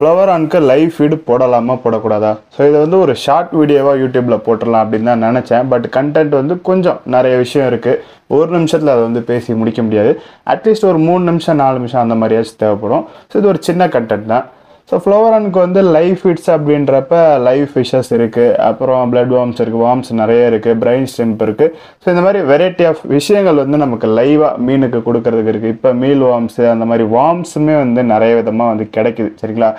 Flower ஆனுக்கு live feed போடலாமா போடக்கூடாதா? So இதை வந்து ஒரு ஷார்ட் வீடியோவாக யூடியூப்பில் போட்டுடலாம் அப்படின்னு தான் நினச்சேன். பட் கண்டென்ட் வந்து கொஞ்சம் நிறைய விஷயம் இருக்குது. ஒரு நிமிஷத்தில் அதை வந்து பேசி முடிக்க முடியாது. அட்லீஸ்ட் ஒரு 3 நிமிஷம் 4 நிமிஷம் அந்த மாதிரியாச்சும் தேவைப்படும். ஸோ இது ஒரு சின்ன கண்டென்ட் தான். ஸோ ஃப்ளவர் ஆனுக்கு வந்து லைவ் ஃபீட்ஸ் அப்படின்றப்ப லைவ் ஃபிஷ்ஷஸ் இருக்குது, அப்புறம் பிளட் வார்ம்ஸ் இருக்குது, வார்ம்ஸ் நிறைய இருக்குது, பிரைன் ஸ்டெம்ப் இருக்குது. ஸோ இந்த மாதிரி வெரைட்டி ஆஃப் விஷயங்கள் வந்து நமக்கு லைவாக மீனுக்கு கொடுக்கறதுக்கு இருக்குது. இப்போ மீல் வார்ம்ஸு அந்த மாதிரி வார்ம்ஸுமே வந்து நிறைய விதமாக வந்து கிடைக்குது, சரிங்களா?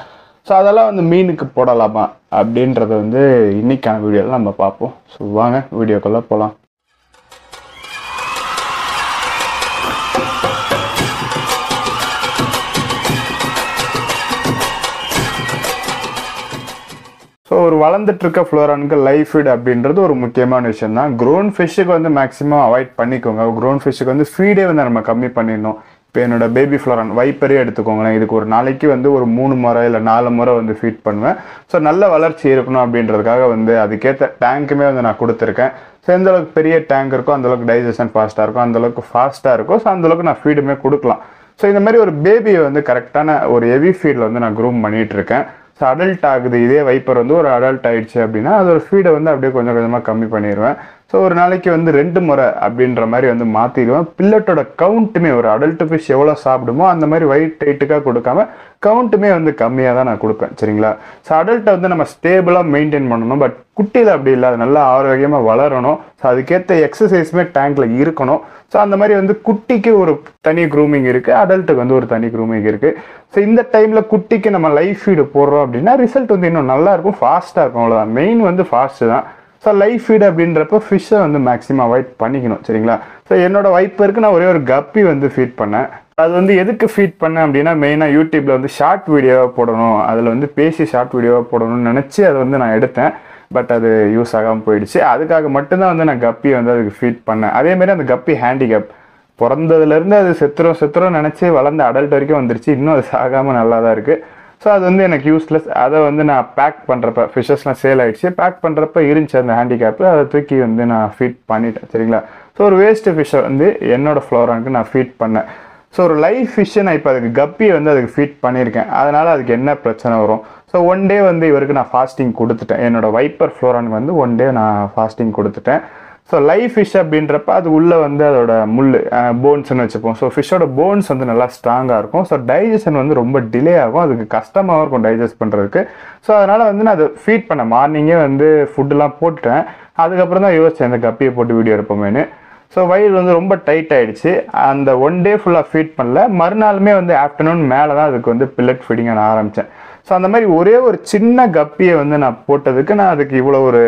ஸோ அதெல்லாம் வந்து மீனுக்கு போடலாமா அப்படின்றத வந்து இன்னைக்கான வீடியோவில் நம்ம பார்ப்போம். ஸோ வாங்க வீடியோக்குள்ளே போகலாம். ஸோ ஒரு வளர்ந்துட்டு இருக்க ஃப்ளவர் ஆனுக்கு லைவ் ஃபீட் அப்படின்றது ஒரு முக்கியமான விஷயம் தான். க்ரோன் ஃபிஷ்ஷுக்கு வந்து மேக்ஸிமம் அவாய்ட் பண்ணிக்கோங்க. க்ரோன் ஃபிஷ்ஷுக்கு வந்து ஃபீடே வந்து நம்ம கம்மி பண்ணிடணும். இப்போ என்னோட பேபி ஃப்ளவர் ஆன் வைப்பரே எடுத்துக்கோங்களேன். இதுக்கு ஒரு நாளைக்கு வந்து ஒரு 3 முறை இல்லை 4 முறை வந்து ஃபீட் பண்ணுவேன். ஸோ நல்ல வளர்ச்சி இருக்கணும் அப்படின்றதுக்காக வந்து அதுக்கேற்ற டேங்க்குமே வந்து நான் கொடுத்துருக்கேன். ஸோ எந்தளவுக்கு பெரிய டேங்க் இருக்கோ அந்தளவுக்கு டைஜஷன் ஃபாஸ்ட்டாக இருக்கும், அந்தளவுக்கு ஃபாஸ்ட்டாக இருக்கும். ஸோ அந்தளவுக்கு நான் ஃபீடுமே கொடுக்கலாம். ஸோ இந்த மாதிரி ஒரு பேபியை வந்து கரெக்டான ஒரு ஹெவி ஃபீடில் வந்து நான் க்ரூம் பண்ணிகிட்டு இருக்கேன். ஸோ அடல்ட் ஆகுது, இதே வைப்பர் வந்து ஒரு அடல்ட் ஆகிடுச்சு அப்படின்னா அதோட ஃபீடை வந்து அப்படியே கொஞ்சம் கொஞ்சமாக கம்மி பண்ணிடுவேன். ஸோ ஒரு நாளைக்கு வந்து 2 முறை அப்படின்ற மாதிரி வந்து மாற்றிடுவேன். பில்லட்டோட கவுண்ட்டுமே ஒரு அடல்ட் ஃபிஷ் எவ்வளோ சாப்பிடுமோ அந்த மாதிரி வெயிட் டைட்டுக்காக கொடுக்காம கவுண்ட்டுமே வந்து கம்மியாக தான் நான் கொடுப்பேன், சரிங்களா? ஸோ அடல்ட்டை வந்து நம்ம ஸ்டேபிளாக மெயின்டைன் பண்ணணும். பட் குட்டியில் அப்படி இல்லை, அது நல்லா ஆரோக்கியமாக வளரணும். ஸோ அதுக்கேற்ற எக்ஸசைஸுமே டேங்க்கில் இருக்கணும். ஸோ அந்த மாதிரி வந்து குட்டிக்கு ஒரு தனி க்ரூமிங் இருக்குது, அடல்ட்டுக்கு வந்து ஒரு தனி க்ரூமிங் இருக்குது. ஸோ இந்த டைமில் குட்டிக்கு நம்ம லைஃப் ஃபீடு போடுறோம் அப்படின்னா ரிசல்ட் வந்து இன்னும் நல்லா இருக்கும், ஃபாஸ்ட்டாக இருக்கும். அவ்வளோதான், மெயின் வந்து ஃபாஸ்ட்டு தான். ஸோ லைஃப் ஃபீடு அப்படின்றப்ப ஃபிஷ்ஷை வந்து மேக்ஸிமம் அவாய்ட் பண்ணிக்கணும், சரிங்களா? ஸோ என்னோட வைப்பருக்கு நான் ஒரே ஒரு கப்பி வந்து ஃபீட் பண்ணேன். அது வந்து எதுக்கு ஃபீட் பண்ணேன் அப்படின்னா மெயினாக யூடியூப்பில் வந்து ஷார்ட் வீடியோவாக போடணும், அதில் வந்து பேசி ஷார்ட் வீடியோவாக போடணும்னு நினச்சி அதை வந்து நான் எடுத்தேன். பட் அது யூஸ் ஆகாமல் போயிடுச்சு. அதுக்காக மட்டும்தான் வந்து நான் கப்பி வந்து அதுக்கு ஃபீட் பண்ணேன். அதேமாதிரி அந்த கப்பி ஹேண்டிகேப், பிறந்ததுலேருந்து அது செத்துரும் நினச்சி வளர்ந்த அடல்ட் வரைக்கும் வந்துருச்சு. இன்னும் அது சாகாமல் நல்லா தான் இருக்குது. ஸோ அது வந்து எனக்கு யூஸ்லெஸ். அதை வந்து நான் பேக் பண்ணுறப்ப ஃபிஷ்ஷஸ்லாம் சேல் ஆகிடுச்சு. பேக் பண்ணுறப்ப இருந்துச்சு அந்த ஹேண்டிகேப்பு, அதை தூக்கி வந்து நான் ஃபீட் பண்ணிட்டேன், சரிங்களா? ஸோ ஒரு வேஸ்ட்டு ஃபிஷ்ஷை வந்து என்னோடய ஃப்ளவர் ஆனுக்கு நான் ஃபீட் பண்ணேன். ஸோ ஒரு லைவ் ஃபிஷ்ஷை நான் இப்போ அதுக்கு கப்பியை வந்து அதுக்கு ஃபீட் பண்ணியிருக்கேன். அதனால் அதுக்கு என்ன பிரச்சனை வரும்? ஸோ ஒன் டே வந்து இவருக்கு நான் ஃபாஸ்டிங் கொடுத்துட்டேன். என்னோடய வைப்பர் ஃப்ளவர் ஆனுக்கு வந்து ஒன் டே நான் ஃபாஸ்டிங் கொடுத்துட்டேன். ஸோ லைவ் ஃபிஷ் அப்படின்றப்ப அது உள்ளே வந்து அதோட முள் போன்ஸ்ன்னு வச்சுப்போம். ஸோ ஃபிஷ்ஷோட போன்ஸ் வந்து நல்லா ஸ்ட்ராங்காக இருக்கும். ஸோ டைஜஷன் வந்து ரொம்ப டிலே ஆகும், அதுக்கு கஷ்டமாகவும் இருக்கும் டைஜஸ்ட் பண்ணுறதுக்கு. ஸோ அதனால் வந்து நான் அதை ஃபீட் பண்ணேன். மார்னிங்கே வந்து ஃபுட்டுலாம் போட்டுட்டேன். அதுக்கப்புறம் தான் யோசித்தேன் இந்த கப்பியை போட்டு வீடியோ எடுப்போமேனு. ஸோ வயிறு வந்து ரொம்ப டைட் ஆகிடுச்சு. அந்த ஒன் டே ஃபுல்லாக ஃபீட் பண்ணல. மறுநாளுமே வந்து ஆஃப்டர்நூன் மேலே தான் அதுக்கு வந்து பில்லட் ஃபீடிங் நான் ஆரம்பித்தேன். ஸோ அந்த மாதிரி ஒரே ஒரு சின்ன கப்பியை வந்து நான் போட்டதுக்கு நான் அதுக்கு இவ்வளோ ஒரு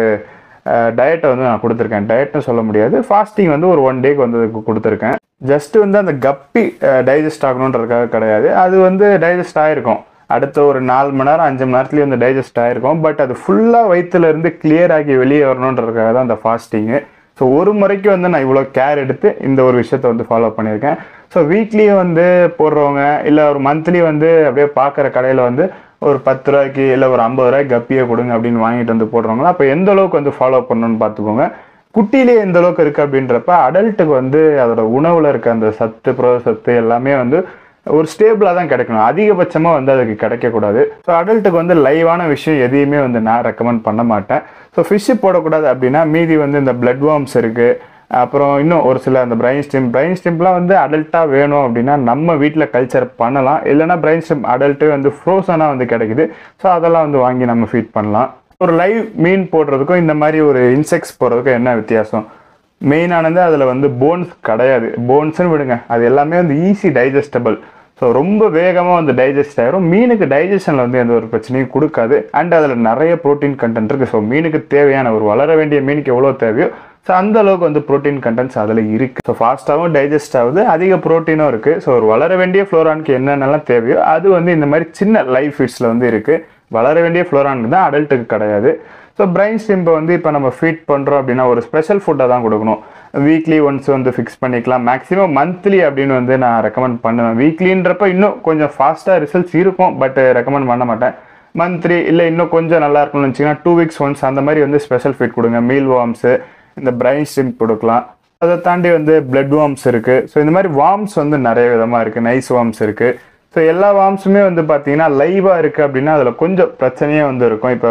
டயட்டை வந்து நான் கொடுத்துருக்கேன். டயட்னு சொல்ல முடியாது, ஃபாஸ்டிங் வந்து ஒரு 1 டேக்கு வந்து அதுக்கு கொடுத்துருக்கேன். ஜஸ்ட் வந்து அந்த கப்பி டைஜஸ்ட் ஆகணுன்றதுக்காக கிடையாது. அது வந்து டைஜஸ்ட் ஆகிருக்கும், அடுத்த ஒரு 4 மணி நேரம் 5 மணி நேரத்துலேயே வந்து டைஜஸ்ட் ஆகிருக்கும். பட் அது ஃபுல்லாக வயிற்றுலேருந்து கிளியர் ஆகி வெளியே வரணுன்றதுக்காக தான் அந்த ஃபாஸ்டிங்கு. ஸோ ஒரு முறைக்கு வந்து நான் இவ்வளோ கேர் எடுத்து இந்த ஒரு விஷயத்தை வந்து ஃபாலோ பண்ணியிருக்கேன். ஸோ வீக்லியும் வந்து போடுறவங்க இல்லை ஒரு மந்த்லி வந்து அப்படியே பார்க்குற கடையில் வந்து ஒரு 10 ரூபாய்க்கு இல்லை ஒரு 50 ரூபாய்க்கு கப்பியை கொடுங்க அப்படின்னு வாங்கிட்டு வந்து போடுறவங்களா அப்போ எந்த அளவுக்கு வந்து ஃபாலோ பண்ணணும்னு பார்த்துக்கோங்க. குட்டியிலே எந்த அளவுக்கு இருக்குது அப்படின்றப்ப அடல்ட்டுக்கு வந்து அதோட உணவில் இருக்க அந்த சத்து புரத சத்து எல்லாமே வந்து ஒரு ஸ்டேபிளாக தான் கிடைக்கணும், அதிகபட்சமாக வந்து அதுக்கு கிடைக்கக்கூடாது. ஸோ அடல்ட்டுக்கு வந்து லைவான விஷயம் எதையுமே வந்து நான் ரெக்கமெண்ட் பண்ண மாட்டேன். ஸோ ஃபிஷ்ஷு போடக்கூடாது அப்படின்னா மீதி வந்து இந்த பிளட் வார்ம்ஸ் இருக்குது, அப்புறம் இன்னும் ஒரு சில அந்த பிரைன் ஸ்டெம்ப்லாம் வந்து அடல்ட்டாக வேணும் அப்படின்னா நம்ம வீட்டில் கல்ச்சர் பண்ணலாம். இல்லைனா பிரைன் ஸ்டெம் அடல்ட்டே வந்து ஃப்ரோசனாக வந்து கிடைக்குது. ஸோ அதெல்லாம் வந்து வாங்கி நம்ம ஃபீட் பண்ணலாம். ஒரு லைவ் மீன் போடுறதுக்கும் இந்த மாதிரி ஒரு இன்செக்ட்ஸ் போடுறதுக்கும் என்ன வித்தியாசம்? மெயினானது அதில் வந்து போன்ஸ் கிடையாது. போன்ஸ்ன்னு விடுங்க, அது எல்லாமே வந்து ஈஸி டைஜஸ்டபிள். ஸோ ரொம்ப வேகமாக வந்து டைஜஸ்ட் ஆகிரும். மீனுக்கு டைஜஷனில் வந்து எந்த ஒரு பிரச்சனையும் கொடுக்காது. அண்ட் அதில் நிறைய ப்ரோட்டீன் கண்டென்ட் இருக்குது. ஸோ மீனுக்கு தேவையான ஒரு வளர வேண்டிய மீனுக்கு எவ்வளோ தேவையோ ஸோ அந்த அளவுக்கு வந்து ப்ரோட்டீன் கண்டென்ட்ஸ் அதில் இருக்குது. ஸோ ஃபாஸ்ட்டாகவும் டைஜஸ்ட் ஆகுது, அதிக ப்ரோட்டீனும் இருக்குது. ஸோ ஒரு வளர வேண்டிய ஃப்ளவர் ஆனுக்கு என்னென்னலாம் தேவையோ அது வந்து இந்த மாதிரி சின்ன லைவ் ஃபீட்ஸில் வந்து இருக்குது. வளர வேண்டிய ஃப்ளவர் ஆனுக்கு தான், அடல்ட்டுக்கு கிடையாது. ஸோ பிரைன் ஸ்டெம்பை வந்து இப்போ நம்ம ஃபீட் பண்ணுறோம் அப்படின்னா ஒரு ஸ்பெஷல் ஃபுட்டை தான் கொடுக்கணும். வீக்லி ஒன்ஸ் வந்து ஃபிக்ஸ் பண்ணிக்கலாம். மேக்ஸிமம் மந்த்லி அப்படின்னு வந்து நான் ரெக்கமெண்ட் பண்ணுவேன். வீக்லின்றப்ப இன்னும் கொஞ்சம் ஃபாஸ்ட்டாக ரிசல்ட்ஸ் இருக்கும், பட் ரெக்கமெண்ட் பண்ண மாட்டேன். மந்த்லி இல்லை இன்னும் கொஞ்சம் நல்லா இருக்கும்னு நினச்சிங்கன்னா 2 வீக்ஸ் ஒன்ஸ் அந்த மாதிரி வந்து ஸ்பெஷல் ஃபீட் கொடுங்க. மீல் வார்ம்ஸு, இந்த பிரைன் ஸ்டெம்ப் கொடுக்கலாம். அதை தாண்டி வந்து பிளட் வார்ம்ஸ் இருக்குது. ஸோ இந்த மாதிரி வார்ம்ஸ் வந்து நிறைய விதமாக இருக்குது. நைஸ் வார்ம்ஸ் இருக்குது, ஸோ எல்லா வார்ம்ஸுமே வந்து பார்த்தீங்கன்னா லைவாக இருக்குது அப்படின்னா அதில் கொஞ்சம் பிரச்சனையே வந்து இருக்கும். இப்போ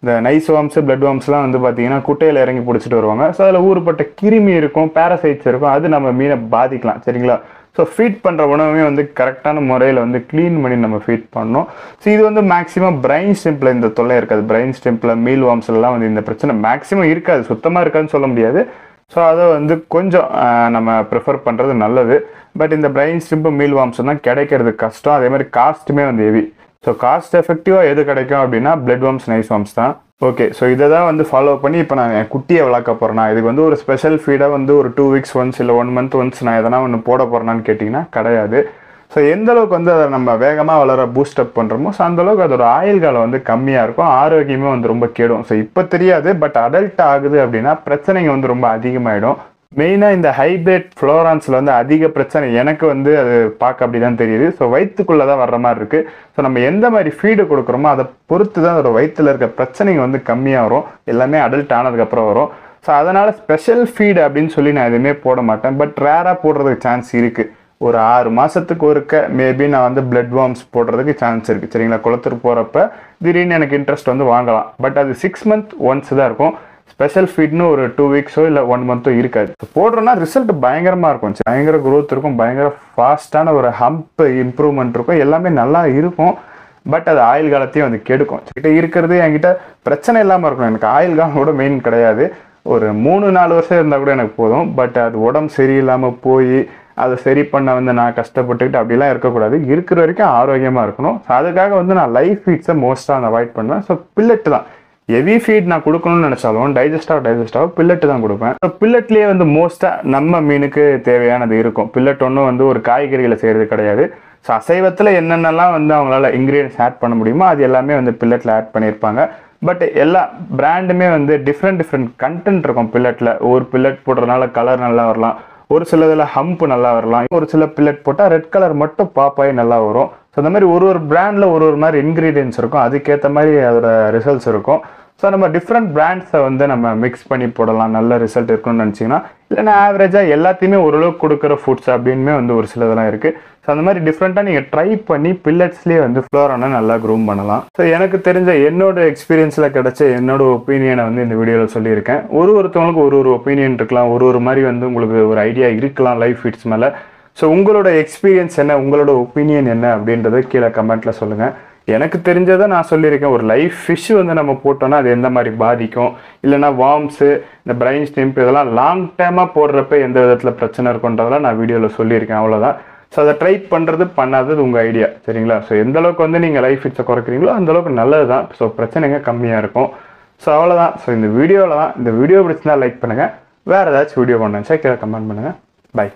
இந்த நைஸ் வார்ம்ஸு பிளட் வார்ம்ஸ்லாம் வந்து பார்த்தீங்கன்னா குட்டையில் இறங்கி பிடிச்சிட்டு வருவாங்க. ஸோ அதில் ஊறுப்பட்ட கிருமி இருக்கும், பேரசைட்ஸ் இருக்கும், அது நம்ம மீனை பாதிக்கலாம். சரிங்களா? ஸோ ஃபீட் பண்ணுற உணவுமே வந்து கரெக்டான முறையில் வந்து க்ளீன் பண்ணி நம்ம ஃபீட் பண்ணணும். ஸோ இது வந்து மேக்ஸிமம் பிரைன் ஸ்டெம்பில் இந்த தொல்லை இருக்காது. பிரைன் ஸ்டெம்பில் மீல் வார்ம்ஸ்லாம் வந்து இந்த பிரச்சனை மேக்ஸிமம் இருக்காது, சுத்தமாக இருக்காதுன்னு சொல்ல முடியாது. ஸோ அதை வந்து கொஞ்சம் நம்ம ப்ரிஃபர் பண்ணுறது நல்லது. பட் இந்த பிரைன் ஸ்டெம்பு மீல் வார்ம்ஸ் தான் கிடைக்கிறது கஷ்டம். அதே மாதிரி காஸ்ட்டுமே வந்து ஹெவி. ஸோ காஸ்ட் எஃபெக்டிவாக எது கிடைக்கும் அப்படின்னா பிளட் வார்ம்ஸ், நைஸ் வார்ம்ஸ் தான். ஓகே, ஸோ இதை தான் வந்து ஃபாலோ பண்ணி இப்போ நான் என் குட்டியை வளர்க்க போகிறேன்னா இதுக்கு வந்து ஒரு ஸ்பெஷல் ஃபீடாக வந்து ஒரு 2 weeks ஒன்ஸ் இல்லை 1 month ஒன்ஸ் நான் எதனா ஒன்று போட போகிறேன்னான்னு கேட்டிங்கன்னா கிடையாது. ஸோ எந்த அளவுக்கு வந்து அதை நம்ம வேகமாக வளர பூஸ்டப் பண்ணுறோமோ ஸோ அந்தளவுக்கு அதோட ஆயுள் காலம் வந்து கம்மியாக இருக்கும், ஆரோக்கியமே வந்து ரொம்ப கெடும். ஸோ இப்போ தெரியாது, பட் அடல்ட் ஆகுது அப்படின்னா பிரச்சனைங்க வந்து ரொம்ப அதிகமாகிடும். மெயினாக இந்த ஹைபிரிட் ஃப்ளோரான்ஸில் வந்து அதிக பிரச்சனை எனக்கு வந்து அது பார்க்க அப்படி தான் தெரியுது. ஸோ வயிற்றுக்குள்ளே தான் வர்ற மாதிரி இருக்குது. ஸோ நம்ம எந்த மாதிரி ஃபீடு கொடுக்குறோமோ அதை பொறுத்து தான் அதோட வயிற்றில் இருக்க பிரச்சனைங்க வந்து கம்மியாக வரும், எல்லாமே அடல்ட் ஆனதுக்கப்புறம் வரும். ஸோ அதனால் ஸ்பெஷல் ஃபீடு அப்படின்னு சொல்லி நான் எதுவுமே போட மாட்டேன். பட் ரேராக போடுறதுக்கு சான்ஸ் இருக்குது. ஒரு 6 மாதத்துக்கு ஒருக்க மேபி நான் வந்து பிளட் வார்ம்ஸ் போடுறதுக்கு சான்ஸ் இருக்குது. சரிங்களா? குளத்துக்கு போகிறப்ப திடீர்னு எனக்கு இன்ட்ரெஸ்ட் வந்து வாங்கலாம். பட் அது 6 month ஒன்ஸ் தான் இருக்கும். ஸ்பெஷல் ஃபீட்னு ஒரு 2 weeks இல்லை 1 month இருக்காது. போடுறோன்னா ரிசல்ட் பயங்கரமாக இருக்கும், பயங்கர க்ரோத் இருக்கும், பயங்கர ஃபாஸ்ட்டான ஒரு ஹம்ப் இம்ப்ரூவ்மெண்ட் இருக்கும், எல்லாமே நல்லா இருக்கும். பட் அது ஆயுள் காலத்தையும் வந்து கெடுக்கும். கிட்ட இருக்கிறது என்கிட்ட பிரச்சனை இல்லாமல் இருக்கணும். எனக்கு ஆயுள் காலம் கூட மெயின் கிடையாது, ஒரு 3-4 வருஷம் இருந்தால் கூட எனக்கு போதும். பட் அது உடம்பு சரியில்லாமல் போய் அதை சரி பண்ண வந்து நான் கஷ்டப்பட்டுக்கிட்டு அப்படிலாம் இருக்கக்கூடாது. இருக்கிற வரைக்கும் ஆரோக்கியமாக இருக்கணும். ஸோ அதுக்காக வந்து நான் லைஃப் ஃபீட்ஸை மோஸ்ட்டாக அவாய்ட் பண்ணுவேன். ஸோ பில்லெட்டு தான் ஹெவி ஃபீட் நான் கொடுக்கணும்னு நினச்சாலும் டைஜஸ்டாக பில்லெட்டு தான் கொடுப்பேன். ஸோ பில்லட்லேயே வந்து மோஸ்ட்டாக நம்ம மீனுக்கு தேவையானது இருக்கும். பில்லட் ஒன்றும் வந்து ஒரு காய்கறிகளை செய்கிறது கிடையாது. ஸோ அசைவத்தில் என்னென்னலாம் வந்து அவங்களால இன்க்ரீடியன்ஸ் ஆட் பண்ண முடியுமோ அது எல்லாமே வந்து பில்லட்டில் ஆட் பண்ணியிருப்பாங்க. பட் எல்லா பிராண்டுமே வந்து டிஃப்ரெண்ட் கண்டென்ட் இருக்கும் பில்லட்டில். ஒரு பில்லட் போடுறதுனால கலர் நல்லா வரலாம், ஒரு சிலதில் ஹம்ப் நல்லா வரலாம், ஒரு சில பில்லட் போட்டால் ரெட் கலர் மட்டும் பாப்பாய் நல்லா வரும். ஸோ அந்த மாதிரி ஒரு பிராண்டில் ஒரு மாதிரி இன்க்ரீடியன்ஸ் இருக்கும், அதுக்கேற்ற மாதிரி அதோட ரிசல்ட்ஸ் இருக்கும். ஸோ நம்ம டிஃப்ரெண்ட் பிராண்ட்ஸை வந்து நம்ம மிக்ஸ் பண்ணி போடலாம், நல்ல ரிசல்ட் இருக்கணும்னு நினச்சிங்கன்னா. இல்லைன்னா ஆவரேஜாக எல்லாத்தையுமே ஓரளவுக்கு கொடுக்குற ஃபுட்ஸ் அப்படின்மே வந்து ஒரு சிலதெல்லாம் இருக்குது. ஸோ அந்த மாதிரி டிஃப்ரெண்ட்டாக நீங்கள் ட்ரை பண்ணி பில்லட்ஸ்லேயே வந்து ஃப்ளோரானை நல்லா க்ரூம் பண்ணலாம். ஸோ எனக்கு தெரிஞ்ச என்னோட எக்ஸ்பீரியன்ஸில் கிடைச்ச என்னோட ஒப்பீனியனை வந்து இந்த வீடியோவில் சொல்லியிருக்கேன். ஒருத்தவங்களுக்கு ஒரு ஒப்பீனியன் இருக்கலாம், ஒரு மாதிரி வந்து உங்களுக்கு ஒரு ஐடியா இருக்கலாம் லைஃப் ஃபீட்ஸ் மேலே. ஸோ உங்களோட எக்ஸ்பீரியன்ஸ் என்ன, உங்களோட ஒப்பீனியன் என்ன அப்படின்றத கீழே கமெண்ட்டில் சொல்லுங்கள். எனக்கு தெரிஞ்சதை நான் சொல்லியிருக்கேன். ஒரு லைஃப் ஃபிஷ் வந்து நம்ம போட்டோன்னா அது எந்த மாதிரி பாதிக்கும், இல்லைனா வார்ம்ஸு, இந்த பிரைன் ஸ்டெம்ப் இதெல்லாம் லாங் டைமாக போடுறப்ப எந்த விதத்தில் பிரச்சனை இருக்குன்றதெல்லாம் நான் வீடியோவில் சொல்லியிருக்கேன். அவ்வளோதான். ஸோ அதை ட்ரை பண்ணுறது பண்ணாதது உங்கள் ஐடியா. சரிங்களா? ஸோ எந்த அளவுக்கு வந்து நீங்கள் லைஃப் ஃபிட்ஸை குறைக்கிறீங்களோ அந்தளவுக்கு நல்லது தான். ஸோ பிரச்சனைங்க கம்மியாக இருக்கும். ஸோ அவ்வளோதான். ஸோ இந்த வீடியோவில் தான். இந்த வீடியோ பிடிச்சிருந்தா லைக் பண்ணுங்கள். வேறு ஏதாச்சும் வீடியோ பண்ணேன் கீழே கமெண்ட் பண்ணுங்கள். பை.